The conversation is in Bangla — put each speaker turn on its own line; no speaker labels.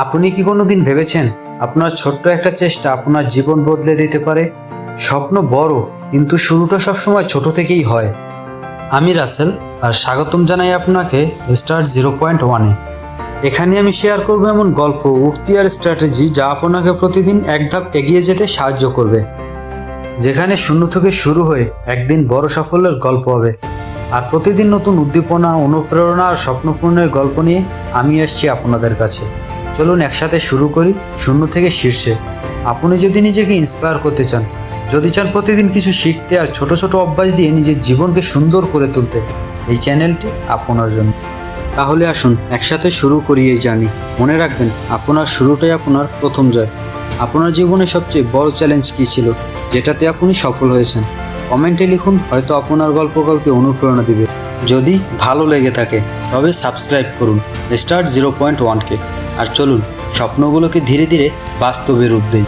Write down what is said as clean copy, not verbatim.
আপনি কি কোনোদিন ভেবেছেন আপনার ছোট্ট একটা চেষ্টা আপনার জীবন বদলে দিতে পারে? স্বপ্ন বড়, কিন্তু শুরুটা সবসময় ছোট থেকেই হয়। আমি রাসেল, আর স্বাগতম জানাই আপনাকে স্টার্ট 0.1-এ। এখানে আমি শেয়ার করব এমন গল্প, উক্তি আর স্ট্র্যাটেজি যা আপনাকে প্রতিদিন এক ধাপ এগিয়ে যেতে সাহায্য করবে। যেখানে শূন্য থেকে শুরু হয়ে একদিন বড় সাফল্যের গল্প হবে। আর প্রতিদিন নতুন উদ্দীপনা, অনুপ্রেরণা আর স্বপ্নপূরণের গল্প নিয়ে আমি আসছি আপনাদের কাছে। চলুন একসাথে শুরু করি শূন্য থেকে শীর্ষে। আপনি যদি নিজেকে ইন্সপায়ার করতে চান, যদি চান প্রতিদিন কিছু শিখতে আর ছোট ছোট অভ্যাস দিয়ে নিজের জীবনকে সুন্দর করে তুলতে, এই চ্যানেলটি আপনার জন্য। তাহলে আসুন একসাথে শুরু করি এই জার্নি। মনে রাখবেন, আপনার শুরুটাই আপনার প্রথম জয়। আপনার জীবনে সবচেয়ে বড় চ্যালেঞ্জ কী ছিল, যেটাতে আপনি সফল হয়েছেন? কমেন্টে লিখুন, হয়তো আপনার গল্প কাউকে অনুপ্রেরণা দিবে। যদি ভালো লেগে থাকে তবে সাবস্ক্রাইব করুন স্টার্ট 0.1-কে। আর চলুন স্বপ্নগুলোকে ধীরে ধীরে বাস্তবে রূপ দেই।